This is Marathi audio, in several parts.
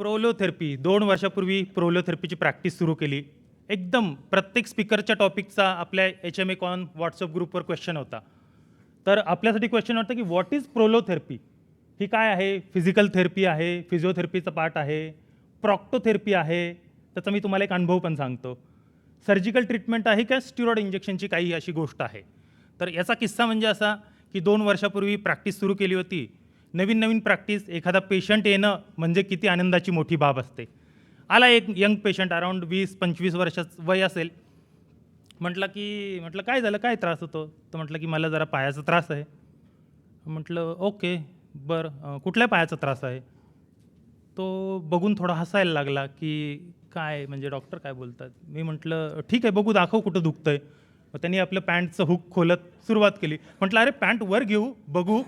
प्रोलोथेरपी 2 वर्षापूर्वी प्रोलोथेरपीची प्रॅक्टिस सुरू केली. एकदम प्रत्येक स्पीकरच्या टॉपिकचा आपल्या HMA कॉन WhatsApp ग्रुपवर क्वेश्चन होता. तर आपल्यासाठी क्वेश्चन होता की व्हॉट इज प्रोलोथेरपी? ही काय आहे? फिजिकल थेरपी आहे, फिजिओथेरपीचा पार्ट आहे, प्रॉक्टोथेरपी आहे. त्याचा मी तुम्हाला एक अनुभव पण सांगतो. सर्जिकल ट्रीटमेंट आहे का स्टिरॉइड इंजेक्शनची काही अशी गोष्ट आहे. तर याचा किस्सा म्हणजे असा की 2 वर्षापूर्वी प्रॅक्टिस सुरू केली होती. नवीन प्रॅक्टिस, एखादा पेशंट येणं म्हणजे किती आनंदाची मोठी बाब असते. आला एक यंग पेशंट अराउंड 20-25 वर्षाचं वय असेल. म्हटलं काय झालं, काय त्रास होतो? तर म्हटलं की मला जरा पायाचा त्रास आहे. म्हटलं ओके, बरं कुठल्या पायाचा त्रास आहे? तो बघून थोडा हसायला लागला की काय म्हणजे डॉक्टर काय बोलतात? मी म्हटलं ठीक आहे, बघू दाखव कुठं दुखतंय. मग त्यांनी आपलं पॅन्टचं हुक खोलत सुरुवात केली. म्हटलं अरे पॅन्ट वर घेऊ बघू.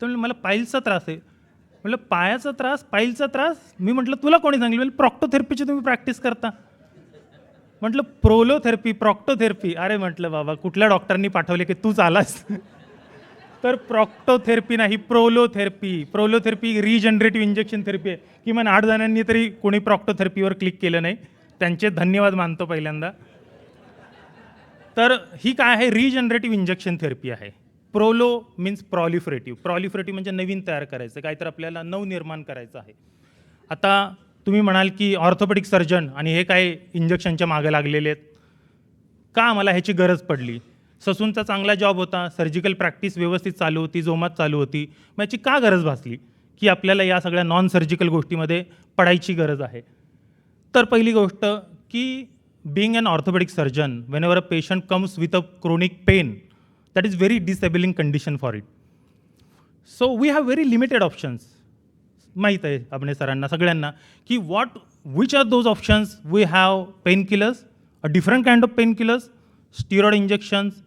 तर म्हणलं मला पाईल्सचा त्रास आहे. म्हटलं पायाचा त्रास, पाईलचा त्रास? मी म्हटलं तुला कोणी सांगितलं? म्हणजे प्रॉक्टोथेरपीची तुम्ही प्रॅक्टिस करता. म्हटलं प्रोलोथेरपी, प्रॉक्टोथेरपी. अरे म्हटलं बाबा कुठल्या डॉक्टरांनी पाठवले की तूच आलास? तर प्रॉक्टोथेरपी नाही, प्रोलोथेरपी. प्रोलोथेरपी रिजनरेटिव्ह इंजेक्शन थेरपी आहे. किमान 8 जणांनी तरी कोणी प्रॉक्टोथेरपीवर क्लिक केलं नाही. त्यांचे धन्यवाद मानतो पहिल्यांदा. तर ही काय आहे? रिजनरेटिव्ह इंजेक्शन थेरपी आहे. प्रोलो मीन्स प्रॉलिफरेटिव्ह. प्रॉलिफरेटिव्ह म्हणजे नवीन तयार करायचं, काहीतरी आपल्याला नवनिर्माण करायचं आहे. आता तुम्ही म्हणाल की ऑर्थोपेडिक सर्जन आणि हे काय इंजेक्शनच्या मागे लागलेले आहेत. का आम्हाला ह्याची गरज पडली? ससूनचा चांगला जॉब होता, सर्जिकल प्रॅक्टिस व्यवस्थित चालू होती, जोमात चालू होती. मग याची का गरज भासली की आपल्याला या सगळ्या नॉन सर्जिकल गोष्टीमध्ये पडायची गरज आहे? तर पहिली गोष्ट की being an orthopedic surgeon, whenever a patient comes with a chronic pain, that is very disabling condition for it. So we have very limited options. माहीत आहे आपणे सरांना सगळ्यांना की which are those options we have? Painkillers, a different kind of painkillers, steroid injections,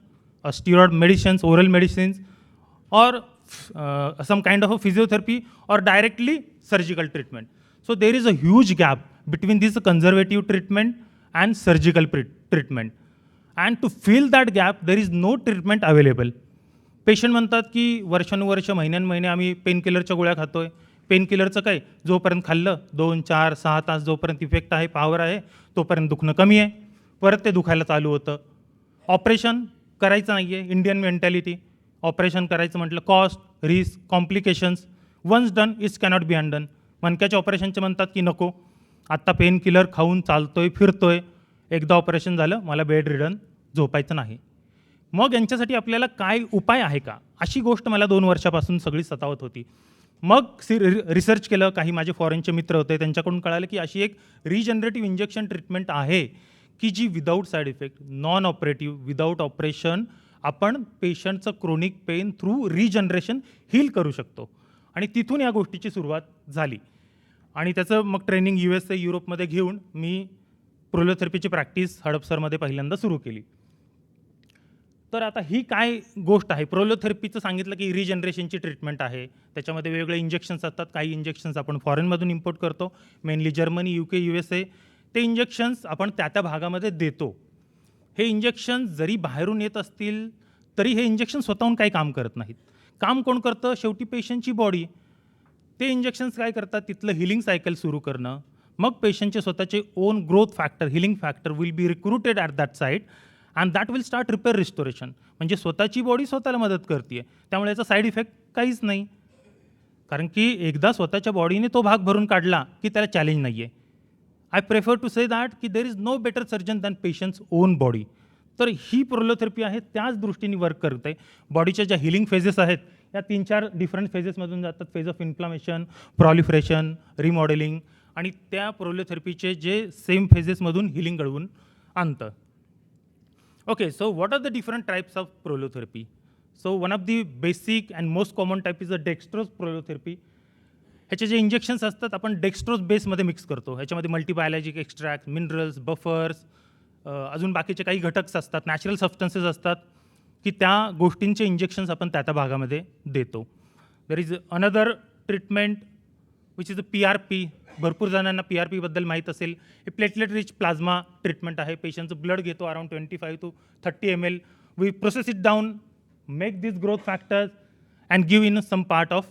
steroid medicines, oral medicines, or some kind of a physiotherapy, or directly surgical treatment. So there is a huge gap between this conservative treatment and surgical treatment. And to fill that gap, there is no treatment available. Patient म्हणतात की वर्षानुवर्ष महिन्यान आम्ही पेनकिलरच्या गोळ्या खातोय. पेनकिलरचं काय, जोपर्यंत खाल्लं 2, 4, 6 तास जोपर्यंत इफेक्ट आहे, पॉवर आहे, तोपर्यंत दुखणं कमी आहे. परत ते दुखायला चालू होतं. ऑपरेशन करायचं नाही आहे, इंडियन मेंटॅलिटी. ऑपरेशन करायचं म्हटलं cost, risk, complications. Once done it's cannot be undone. मणक्याच्या ऑपरेशनचे म्हणतात की नको, आत्ता पेन किलर खाऊन चालतोय, फिरतोय, एकदा ऑपरेशन झालं मला बेड रिडन झोपायचं नाही. मग यांच्यासाठी आपल्याला काय उपाय आहे का? अशी गोष्ट मला 2 वर्षापासून सगळी सतावत होती. मग रिसर्च केलं, काही माझे फॉरेनचे मित्र होते, त्यांच्याकडून कळालं की अशी एक रिजनरेटिव्ह इंजेक्शन ट्रीटमेंट आहे की जी without side effect, non operative, without operation आपण पेशंटचं chronic pain through regeneration heal करू शकतो. आणि तिथून या गोष्टीची सुरुवात झाली. आणि त्याचं मग ट्रेनिंग USA, युरोपमध्ये घेऊन मी प्रोलोथेरपीची प्रॅक्टिस हडपसरमध्ये पहिल्यांदा सुरू केली. तर आता ही काय गोष्ट आहे? प्रोलोथेरपीचं सांगितलं की रिजनरेशनची ट्रीटमेंट आहे. त्याच्यामध्ये वेगवेगळे इंजेक्शन्स असतात. काही इंजेक्शन्स आपण फॉरेनमधून इम्पोर्ट करतो, मेनली जर्मनी, UK, USA. ते इंजेक्शन्स आपण त्या भागामध्ये देतो. हे इंजेक्शन जरी बाहेरून येत असतील तरी हे इंजेक्शन स्वतःहून काही काम करत नाहीत. काम कोण करतं? शेवटी पेशंटची बॉडी. ते इंजेक्शन्स काय करतात? तिथलं हिलिंग सायकल सुरू करणं. मग पेशंटचे स्वतःचे on growth factor, healing factor will be recruited at that site and that will start repair restoration. म्हणजे स्वतःची बॉडी स्वतःला मदत करते आहे. त्यामुळे याचा साईड इफेक्ट काहीच नाही. कारण की एकदा स्वतःच्या बॉडीने तो भाग भरून काढला की त्याला चॅलेंज नाही आहे. I prefer to say that की there is no better surgeon than patient's own body. तर ही प्रोलोथेरपी आहे, त्याच दृष्टीने वर्क करते. बॉडीच्या ज्या हिलिंग फेजेस आहेत या 3-4 डिफरंट फेजेसमधून जातात. Phase of inflammation, proliferation, remodeling, आणि त्या प्रोलोथेरपीचे जे सेम फेजेसमधून हिलिंग घडवून आणतं. Okay, so what are the different types of prolotherapy? So one of the basic and most common type is a dextrose prolotherapy. ह्याचे जे इंजेक्शन्स असतात आपण डेक्स्ट्रोज बेसमध्ये मिक्स करतो. ह्याच्यामध्ये मल्टीबायोलॉजिक एक्स्ट्रॅक्ट, मिनरल्स, बफर्स, अजून बाकीचे काही घटक असतात, नॅचरल सबस्टन्सेस असतात की त्या गोष्टींचे इंजेक्शन्स आपण त्या भागामध्ये देतो. There is another treatment which is a PRP. भरपूर जणांना PRPबद्दल माहीत असेल. हे प्लेटलेट रिच प्लाझ्मा ट्रीटमेंट आहे. पेशंटचं ब्लड घेतो around 25 to 30 ml. We process it down, make this growth factors and give in some part of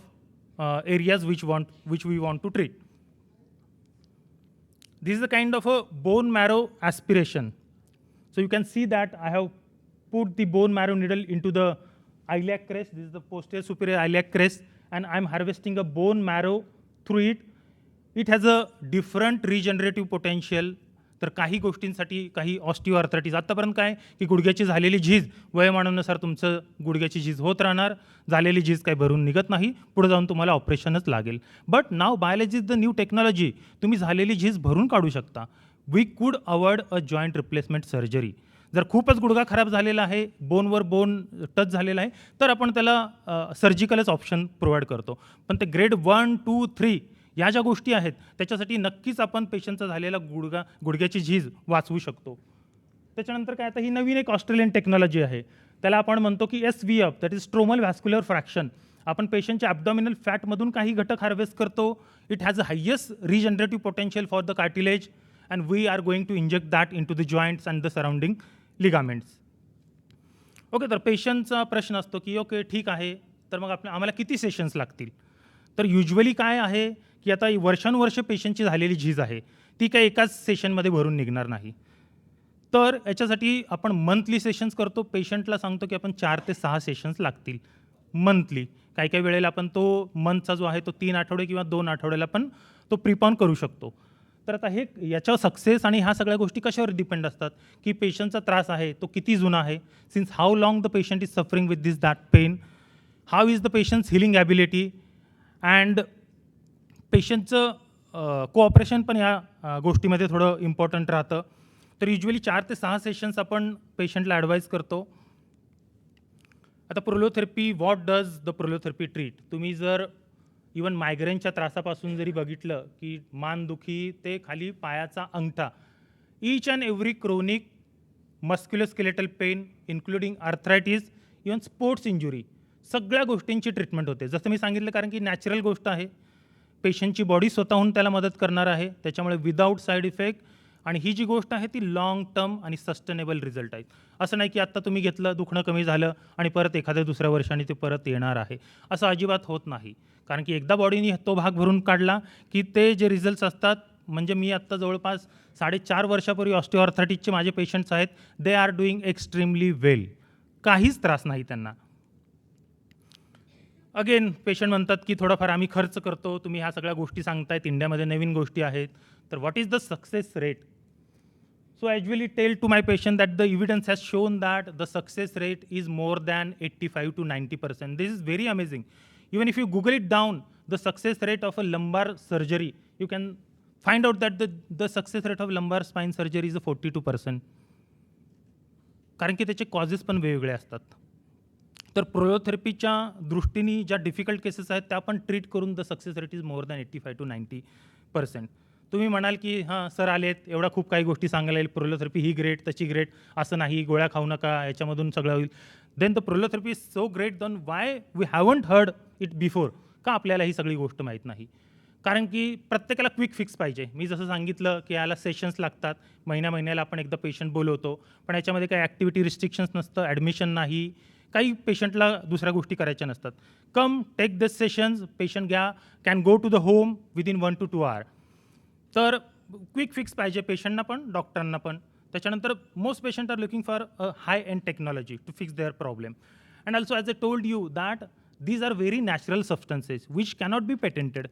areas which we want to treat. this is a kind of a bone marrow aspiration. So you can see that I have put the bone marrow needle into the iliac crest. This is the posterior superior iliac crest, and I'm harvesting a bone marrow through it. It has a different regenerative potential. तर काही गोष्टींसाठी काही ऑस्टिओआर्थरायटिस आत्तापर्यंत काय की गुडघ्याची झालेली झीज वयोमानानुसार तुमचं गुडघ्याची झीज होत राहणार, झालेली झीज काही भरून निघत नाही, पुढे जाऊन तुम्हाला ऑपरेशनच लागेल. But now biology is the new technology. तुम्ही झालेली झीज भरून काढू शकता. वी कुड अवॉइड अ जॉईंट रिप्लेसमेंट सर्जरी. जर खूपच गुडघा खराब झालेला आहे, बोनवर बोन टच झालेला आहे, तर आपण त्याला सर्जिकलच ऑप्शन प्रोव्हाइड करतो. पण ते ग्रेड 1, 2, 3 या ज्या गोष्टी आहेत त्याच्यासाठी नक्कीच आपण पेशंटचा झालेला गुडघ्याची झीज वाचवू शकतो. त्याच्यानंतर काय, आता ही नवीन एक ऑस्ट्रेलियन टेक्नॉलॉजी आहे, त्याला आपण म्हणतो की SVF, that is stromal vascular fraction. आपण पेशंटच्या ॲब्डॉमिनल फॅटमधून काही घटक हार्वेस्ट करतो. It has a highest regenerative potential for the cartilage and we are going to inject that into the joints and the surrounding ligaments. Okay, तर पेशंटचा प्रश्न असतो की ओके ठीक आहे, तर मग आम्हाला किती सेशन्स लागतील. तर युजली काय आहे की आता वर्षानुवर्ष पेशंटची झालेली झीज आहे, ती काही एकाच सेशनमध्ये भरून निघणार नाही. तर याच्यासाठी आपण मंथली सेशन्स करतो. पेशंटला सांगतो की आपण 4 ते 6 सेशन्स लागतील मंथली. काही काही वेळेला आपण तो मंथचा जो आहे तो 3 आठवडे किंवा 2 आठवड्याला पण तो प्रिपॉन करू शकतो. तर आता हे याच्यावर सक्सेस आणि ह्या सगळ्या गोष्टी कशावर डिपेंड असतात की पेशंटचा त्रास आहे तो किती जुना आहे, since how long the patient is suffering with this that pain, how is the patient's healing ability, and पेशंटचं कोऑपरेशन पण या गोष्टीमध्ये थोडं इम्पॉर्टंट राहतं. तर युजली 4 ते 6 सेशन्स आपण पेशंटला ॲडवाईज करतो. आता प्रोलोथेरपी, व्हॉट डज द प्रोलोथेरपी ट्रीट. तुम्ही जर इवन मायग्रेनच्या त्रासापासून जरी बघितलं की मानदुखी ते खाली पायाचा अंगठा, each and every chronic musculoskeletal pain including arthritis, even sports injury, सगळ्या गोष्टींची ट्रीटमेंट होते. जसं मी सांगितलं, कारण की नॅचरल गोष्ट आहे, पेशंटची बॉडी स्वतःहून त्याला मदत करणार आहे, त्याच्यामुळे विदाऊट साईड इफेक्ट. आणि ही जी गोष्ट आहे ती लाँग टर्म आणि सस्टेनेबल रिझल्ट आहेत. असं नाही की आत्ता तुम्ही घेतलं, दुखणं कमी झालं आणि परत एखाद्या दुसऱ्या वर्षाने ते परत येणार आहे, असं अजिबात होत नाही. कारण की एकदा बॉडीने तो भाग भरून काढला की ते जे रिझल्ट्स असतात, म्हणजे मी आत्ता जवळपास 4.5 वर्षापूर्वी ऑस्टिओआर्थरायटिसचे माझे पेशंट्स आहेत, दे आर डुईंग एक्स्ट्रीमली वेल, काहीच त्रास नाही त्यांना. अगेन पेशंट म्हणतात की थोडाफार आम्ही खर्च करतो, तुम्ही ह्या सगळ्या गोष्टी सांगतायत, इंडियामध्ये नवीन गोष्टी आहेत, तर what is the success rate. So I usually tell to my patient that the evidence has shown that the success rate is more than 85 to 90%. This is very amazing. Even if you Google it down, the success rate of a lumbar surgery, you can find out that the success rate of lumbar spine surgery is a 42%. कारण की त्याचे कॉजेस पण वेगवेगळे असतात. तर प्रोलोथेरपीच्या दृष्टीने ज्या डिफिकल्ट केसेस आहेत त्या पण ट्रीट करून the success rate is more than 85 to 90%. तुम्ही म्हणाल की हां सर आलेत, एवढा खूप काही गोष्टी सांगायला येईल, प्रोलोथेरपी ही ग्रेट, तशी ग्रेट, असं नाही, गोळ्या खाऊ नका, याच्यामधून सगळं होईल. Then the prolotherapy is so great, then why we haven't heard it before. का आपल्याला ही सगळी गोष्ट माहीत नाही? कारण की प्रत्येकाला क्विक फिक्स पाहिजे. मी जसं सांगितलं की याला सेशन्स लागतात, महिन्याला आपण एकदा पेशंट बोलवतो, पण याच्यामध्ये काही ॲक्टिव्हिटी रिस्ट्रिक्शन्स नसतं, ॲडमिशन नाही, काही पेशंटला दुसऱ्या गोष्टी करायच्या नसतात. Come take this sessions, patient घ्या, can go to the home within 1 to 2 hours. तर क्विक फिक्स पाहिजे पेशंटना पण, डॉक्टरांना पण. त्याच्यानंतर most patient are looking for a high end technology to fix their problem. And also as I told you that these are very natural substances which cannot be patented.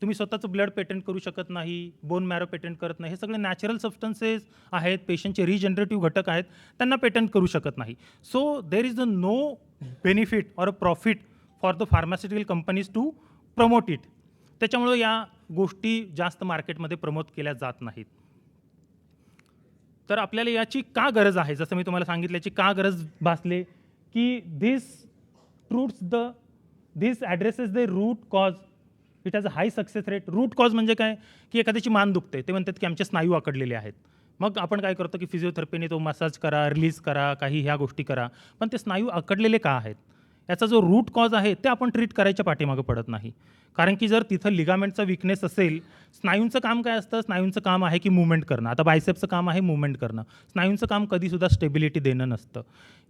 तुम्ही स्वतःचं ब्लड पेटेंट करू शकत नाही, बोन मॅरो पेटेंट करत नाही, हे सगळे नॅचरल सबस्टन्सेस आहेत, पेशंटचे रिजनरेटिव्ह घटक आहेत, त्यांना पेटेंट करू शकत नाही. So there is a no benefit or a profit for the pharmaceutical companies to promote it. त्याच्यामुळे या गोष्टी जास्त मार्केटमध्ये प्रमोट केल्या जात नाहीत. तर आपल्याला याची का गरज आहे, जसं मी तुम्हाला सांगितलं, याची का गरज भासले की this addresses the root cause. It has a high success rate. Root cause म्हणजे काय की एखाद्याची मान दुखते, ते म्हणतात की आमचे स्नायू आकडलेले आहेत. मग आपण काय करतो की फिजिओथेरपीने तो मसाज करा, रिलीज करा, काही ह्या गोष्टी करा, पण ते स्नायू आकडलेले का आहेत याचा जो रूट कॉज आहे ते आपण ट्रीट करायच्या पाठीमागे पडत नाही. कारण की जर तिथं लिगामेंटचा वीकनेस असेल, स्नायूंचं काम काय असतं? स्नायूंचं काम आहे की मूव्हमेंट करणं. आता बायसेप्सचं काम आहे मूव्हमेंट करणं. स्नायूंचं काम कधीसुद्धा स्टेबिलिटी देणं नसतं.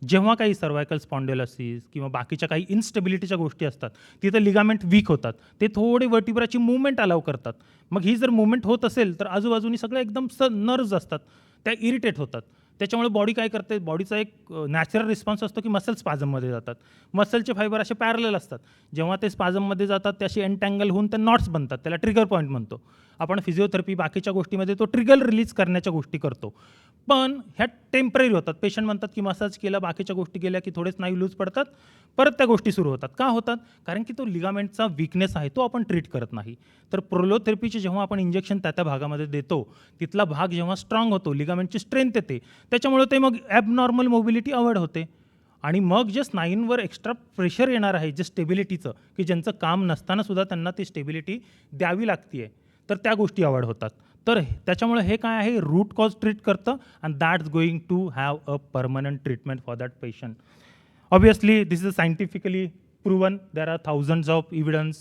जेव्हा काही सर्व्हायकल स्पॉन्डिलोसिस किंवा बाकीच्या काही इन्स्टेबिलिटीच्या गोष्टी असतात, तिथं लिगामेंट वीक होतात. ते थोडे वर्टिब्राची मूव्हमेंट अलाव करतात. मग ही जर मूव्हमेंट होत असेल, तर आजूबाजूनी सगळे एकदम नर्व्हज असतात, त्या इरिटेट होतात. त्याच्यामुळे बॉडी काय करते? बॉडीचा एक नॅचरल रिस्पॉन्स असतो की मसल स्पाझममध्ये जातात. मसलचे फायबर असे पॅरलल असतात. जेव्हा ते स्पाझममध्ये जातात, ते असे एन्टँगल होऊन ते नॉट्स बनतात. त्याला ट्रिगर पॉईंट म्हणतो. आपण फिजिओथेरपी बाकीच्या गोष्टीमध्ये तो ट्रिगर रिलीज करण्याच्या गोष्टी करतो. पण ह्या टेम्पररी होतात. पेशंट म्हणतात की मसाज केला, बाकीच्या गोष्टी केल्या की थोडे स्नायू लूज पडतात, परत त्या गोष्टी सुरू होतात. का होतात? कारण की तो लिगामेंटचा वीकनेस आहे, तो आपण ट्रीट करत नाही. तर प्रोलोथेरपीचे जेव्हा आपण इंजेक्शन त्या भागामध्ये देतो, तिथला भाग जेव्हा स्ट्रॉंग होतो, लिगामेंटची स्ट्रेंथ येते, त्याच्यामुळे ते मग ॲबनॉर्मल मोबिलिटी अवॉइड होते. आणि मग जे स्नायूंवर एक्स्ट्रा प्रेशर येणार आहे, जे स्टेबिलिटीचं, की ज्यांचं काम नसताना सुद्धा त्यांना ती स्टेबिलिटी द्यावी लागते आहे, तर त्या गोष्टी अवॉइड होतात. तर त्याच्यामुळे हे काय आहे? रूट कॉज ट्रीट करतं and that's going to have a permanent treatment for that patient. Obviously, this is scientifically proven. There are thousands of evidence,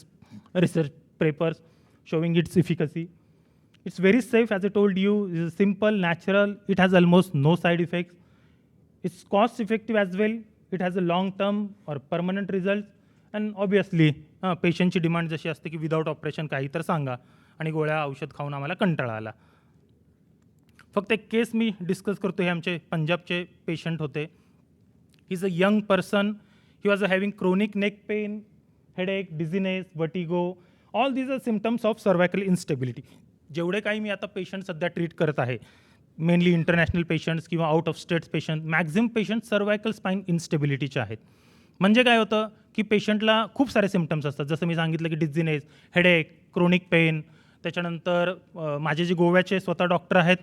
research papers showing its efficacy. It's very safe, as I told you. It's simple, natural. It has almost no side effects. It's cost effective as well. It has a long term or permanent results. And obviously, पेशंटची डिमांड जशी असते की विदाउट ऑपरेशन काही तर सांगा, आणि गोळ्या औषध खाऊन आम्हाला कंटाळा आला. फक्त एक केस मी डिस्कस करतो. हे आमचे पंजाबचे पेशंट होते. He's a young person. He was having chronic neck pain, headache, dizziness, vertigo. All these are symptoms of cervical instability. जेवढे काही मी आता पेशंट सध्या ट्रीट करत आहे, मेनली इंटरनॅशनल पेशंट्स किंवा out of states patient, maximum patient cervical spine इन्स्टेबिलिटीचे आहेत. म्हणजे काय होतं की पेशंटला खूप सारे सिम्पटम्स असतात. जसं मी सांगितलं की डिझिनेस, हेडेक, क्रोनिक पेन. त्याच्यानंतर माझे जे गोव्याचे स्वतः डॉक्टर आहेत,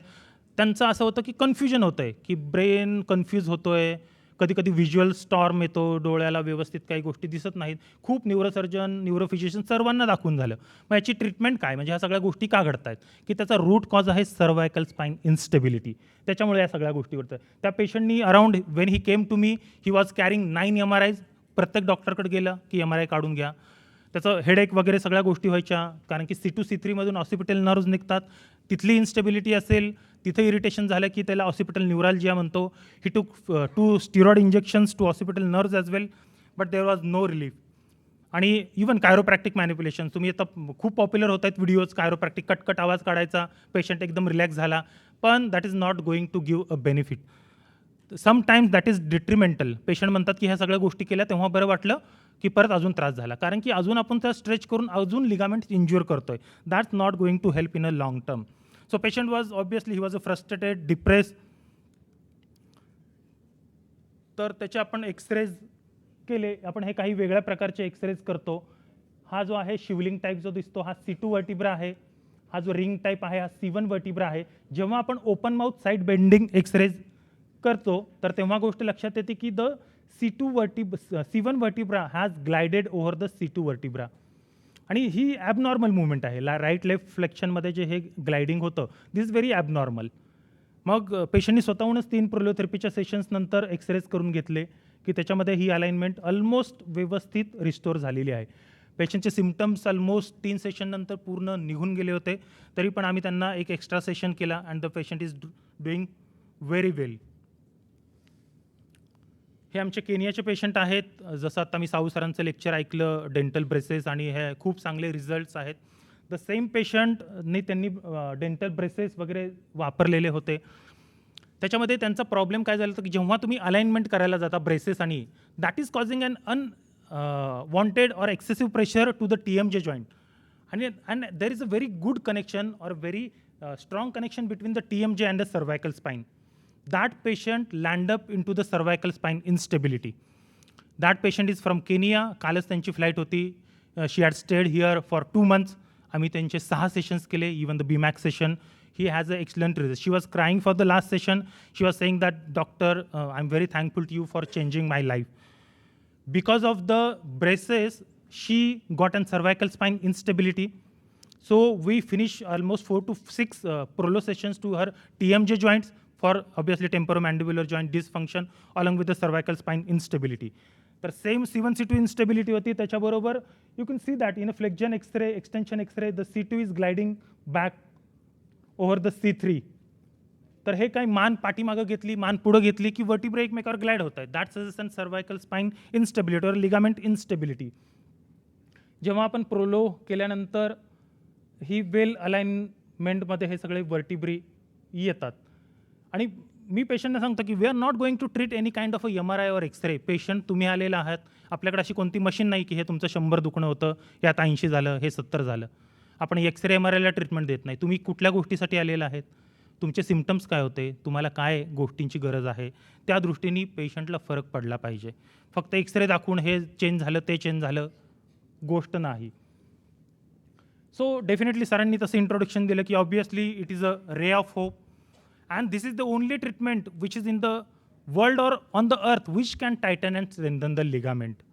त्यांचं असं होतं की कन्फ्युजन होतं आहे, की ब्रेन कन्फ्यूज होतो आहे. कधी-कधी व्हिज्युअल स्टॉर्म येतो, डोळ्याला व्यवस्थित काही गोष्टी दिसत नाहीत. खूप न्यूरोसर्जन, न्यूरोफिजिशियन सर्वांना दाखवून झालं. मग याची ट्रीटमेंट काय? म्हणजे ह्या सगळ्या गोष्टी का घडतायत? की त्याचा रूट कॉज आहे सर्व्हायकल स्पाईन इन्स्टेबिलिटी. त्याच्यामुळे या सगळ्या गोष्टी घडतात. त्या पेशंटनी around when he came to me, he was carrying 9 MRIज. प्रत्येक डॉक्टरकडे गेलं की MRI काढून घ्या. त्याचं हेडेक वगैरे सगळ्या गोष्टी व्हायच्या. कारण की C2, C3 मधून ऑसिपिटल नर्व्हज निघतात. तिथली इन्स्टेबिलिटी असेल, तिथं इरिटेशन झालं की त्याला ऑसिपिटल न्यूरॅल्जिया म्हणतो. He took 2 steroid injections to occipital nerves as well, but there was no relief. आणि इवन कायरोप्रॅक्टिक मॅनिप्युलेशन, तुम्ही आता खूप पॉप्युलर होत आहेत व्हिडिओज. कायरोप्रॅक्टिक कटकट आवाज काढायचा, पेशंट एकदम रिलॅक्स झाला, पण that is not going to give a benefit. Sometimes that is detrimental. Patient म्हणतात की ह्या सगळ्या गोष्टी केल्या तेव्हा बरं वाटलं, की परत अजून त्रास झाला. कारण की अजून आपण त्या स्ट्रेच करून अजून लिगामेंट इंज्युअर करतोय. That's not going to help in a long term. So patient was obviously he was a frustrated, depress. तर त्याचे आपण एक्सरेज केले. आपण हे काही वेगळ्या प्रकारचे एक्सरेज करतो. हा जो आहे शिवलिंग टाईप जो दिसतो, हा C2 वर्टिब्रा आहे. हा जो रिंग टाईप आहे, हा C1 वर्टिब्रा आहे. जेव्हा आपण open mouth side bending x-rays करतो, तर तेव्हा गोष्ट लक्षात येते की the C1 vertebra has glided over the C2 vertebra. आणि ही ॲबनॉर्मल मूव्हमेंट आहे. राईट लेफ्ट फ्लेक्शनमध्ये जे हे ग्लायडिंग होतं, दिस इज व्हेरी ॲबनॉर्मल. मग पेशंटनी स्वतःहूनच 3 प्रोलोथेरपीच्या सेशन्स नंतर एक्सरेज करून घेतले की त्याच्यामध्ये ही अलाइनमेंट ऑलमोस्ट व्यवस्थित रिस्टोर झालेली आहे. पेशंटचे सिम्पटम्स ऑलमोस्ट 3 सेशन नंतर पूर्ण निघून गेले होते. तरी पण आम्ही त्यांना एक एक्स्ट्रा सेशन केला and the patient is doing very well. हे आमचे केनियाचे पेशंट आहेत. जसं आता मी साऊ सरांचं लेक्चर ऐकलं, डेंटल ब्रेसेस, आणि हे खूप चांगले रिझल्ट्स आहेत. द सेम पेशंटनी त्यांनी डेंटल ब्रेसेस वगैरे वापरलेले होते. त्याच्यामध्ये त्यांचा प्रॉब्लेम काय झाला होता की जेव्हा तुम्ही अलाइनमेंट करायला जाता ब्रेसेस, आणि that is causing unwanted or excessive pressure to the TMJ joint. आणि and there is a very good connection or very strong connection between the TMJ and the cervical spine. That patient land up into the cervical spine instability. That patient is from Kenya. कालच त्यांची फ्लाईट होती. She had stayed here for 2 months. आम्ही त्यांचे 6 सेशन्स केले, even the BMAX session. He has an excellent result. She was crying for the last session. She was saying that, "Doctor, I'm very thankful to you for changing my life." Because of the braces, she got an cervical spine instability. So we finished almost 4 to 6 prolo sessions to her TMJ joints for obviously temporomandibular joint dysfunction along with the cervical spine instability. तर सेम C1 C2 इन्स्टेबिलिटी होती. त्याच्याबरोबर you can see that in a flexion x-ray extension x-ray the C2 is gliding back over the C3. तर हे काय मान पाठीमागं घेतली, मान पुढं घेतली की वर्टिब्रे एकमेकावर ग्लाइड होत आहेत. That suggestion cervical spine instability और लिगामेंट इन्स्टेबिलिटी. जेव्हा आपण प्रोलो केल्यानंतर ही वेल अलाइनमेंटमध्ये हे सगळे वर्टिब्री येतात. आणि मी पेशंटना सांगतो की we are not going to treat any kind of a MRI और एक्सरे. पेशंट तुम्ही आलेला आहात, आपल्याकडे अशी कोणती मशीन नाही की हे तुमचं 100 दुखणं होतं, यात 80 झालं, हे 70 झालं. आपण एक्सरे MRIला ट्रीटमेंट देत नाही. तुम्ही कुठल्या गोष्टीसाठी आलेला आहेत, तुमचे सिम्पटम्स काय होते, तुम्हाला काय गोष्टींची गरज आहे, त्या दृष्टीने पेशंटला फरक पडला पाहिजे. फक्त एक्सरे दाखवून हे चेंज झालं, ते चेंज झालं, गोष्ट नाही. सो डेफिनेटली सरांनी तसं इंट्रोडक्शन दिलं की obviously it is a ray of hope and this is the only treatment which is in the world or on the earth which can tighten and strengthen the ligament.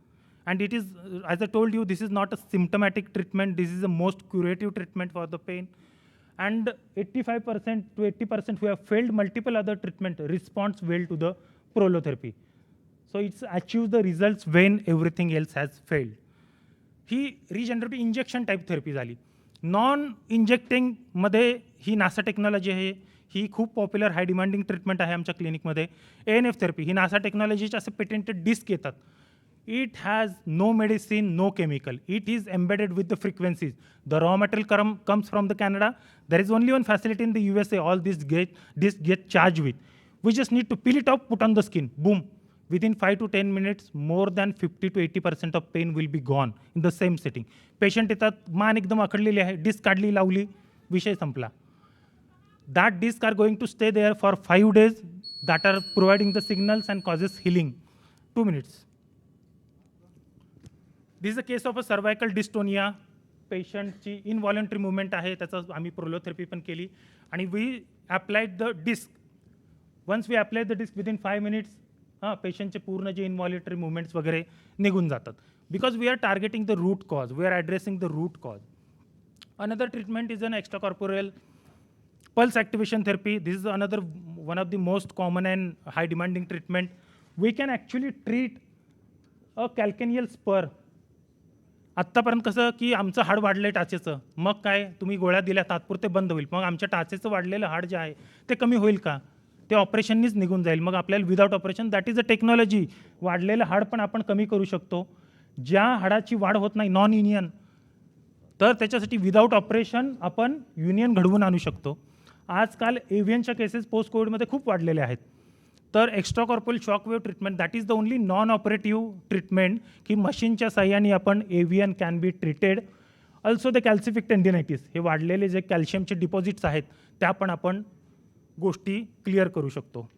And it is, as I told you, this is not a symptomatic treatment, this is the most curative treatment for the pain. And 85% to 80% who have failed multiple other treatment responds well to the prolotherapy. So it's achieved the results when everything else has failed. He regenerative injection type therapy झाली. नॉन इंजेक्टिंगमध्ये ही नासा टेक्नॉलॉजी आहे, ही खूप पॉप्युलर हाय डिमांडिंग ट्रीटमेंट आहे आमच्या क्लिनिकमध्ये. ANF थेरपी ही नासा टेक्नॉलॉजीचे असे पेटेंटेड डिस्क येतात. It has no medicine, no chemical. It is embedded with the frequencies. The raw material comes from the Canada. There is only one facility in the USA. All this get charge with. We just need to peel it off, put on the skin, boom. Within 5 to 10 minutes, more than 50 to 80% of pain will be gone in the same setting. Patient येतात, मान एकदम अखडलेली आहे, डिस्क काढली, लावली, विषय संपला. That disc are going to stay there for 5 days, that are providing the signals and causes healing. 2 minutes. This is a case of a cervical dystonia. पेशंटची इनव्हॉलंटरी मुवमेंट आहे, त्याचं आम्ही प्रोलोथेरपी पण केली आणि we applied the disc. Once we apply the disc within 5 minutes पेशंटचे पूर्ण जे इनव्हॉल्युटरी मुवमेंट्स वगैरे निघून जातात. Because we are targeting the root cause, we are addressing the root cause. Another treatment is an extracorporeal pulse activation therapy. This is another one of the most common and high demanding treatment. We can actually treat a calcaneal spur. आत्तापर्यंत कसं की आमचं हाड वाढलं टाचेचं, मग काय तुम्ही गोळ्या दिल्या तात्पुरते बंद होईल, मग आमच्या टाचेचं वाढलेलं हाड जे आहे ते कमी होईल का, ते ऑपरेशननीच निघून जाईल. मग आपल्याला without operation, that is a technology. वाढलेलं हाड पण आपण कमी करू शकतो. ज्या हाडाची वाढ होत नाही, नॉन युनियन, तर त्याच्यासाठी विदाउट ऑपरेशन आपण युनियन घडवून आणू शकतो. आजकाल एव्हियनच्या केसेस पोस्ट कोविडमध्ये खूप वाढलेले आहेत. तर extracorporeal shockwave treatment, that is the only non operative treatment की मशीनच्या साह्याने आपण AVN can be treated. Also the calcific tendinitis, हे वाढलेले जे कॅल्शियमचे डिपॉझिट्स आहेत त्या पण आपण गोष्टी क्लिअर करू शकतो.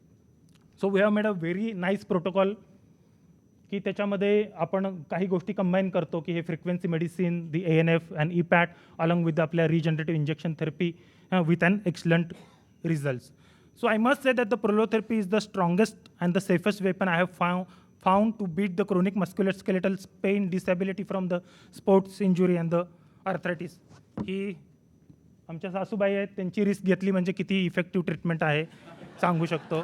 So we have made a very nice protocol की त्याच्यामध्ये आपण काही गोष्टी कंबाईन करतो की हे frequency medicine, the ANF and EPAT along with आपल्या regenerative injection therapy with an excellent results. So I must say that the prolotherapy is the strongest and the safest weapon I have found to beat the chronic musculoskeletal pain, disability from the sports injury and the arthritis. ही आमच्या सासूबाई आहेत, त्यांची रिस्क घेतली म्हणजे किती इफेक्टिव्ह ट्रीटमेंट आहे सांगू शकतो.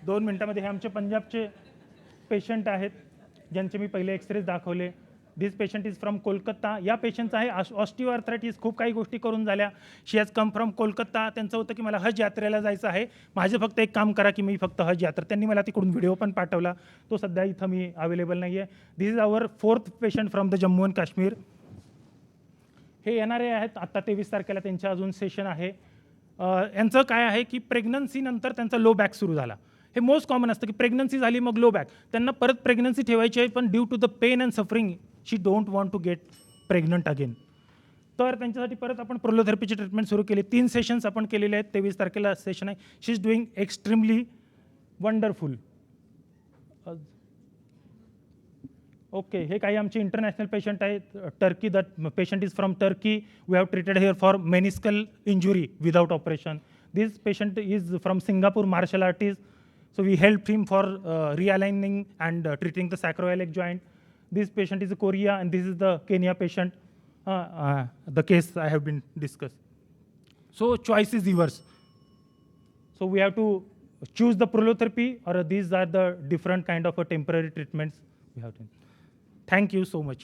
2 मिनिटामध्ये हे आमचे पंजाबचे पेशंट आहेत ज्यांचे मी पहिले एक्सरेज दाखवले. दिस पेशंट इज फ्रॉम कोलकाता. या पेशंटचं आहे ऑस्टिओआर्थरायटिस, खूप काही गोष्टी करून झाल्या. शी हॅज कम फ्रॉम कोलकाता. त्यांचं होतं की मला हज यात्रेला जायचं आहे, माझे फक्त एक काम करा की मी फक्त हज यात्रा. त्यांनी मला तिकडून व्हिडिओ पण पाठवला, तो सध्या इथं मी अवेलेबल नाही आहे. This is our 4th patient from the Jammu and Kashmir. हे येणारे आहेत आत्ता 23 तारखेला, त्यांचं अजून सेशन आहे. यांचं काय आहे की प्रेग्नन्सीनंतर त्यांचा लो बॅक सुरू झाला. हे मोस्ट कॉमन असतं की प्रेग्नन्सी झाली मग लो बॅक. त्यांना परत प्रेग्नन्सी ठेवायची आहे, पण due to the pain and suffering she don't want to get pregnant again. तर त्यांच्यासाठी परत आपण प्रोलोथेरपीची ट्रीटमेंट सुरू केली. 3 सेशन्स आपण केलेले आहेत. 23 तारखेला सेशन आहे. She is doing extremely wonderful. Okay, हे काही आमचे इंटरनॅशनल पेशंट आहेत. Turkey, that patient is from Turkey. We have treated here for meniscal injury without operation. This patient is from Singapore, martial artist. So we helped him for realigning and treating the sacroiliac joint. This patient is a Korea and this is the Kenya patient. The case I have been discussed. So choice is yours. So we have to choose the prolotherapy or these are the different kind of temporary treatments we have to. Thank you so much.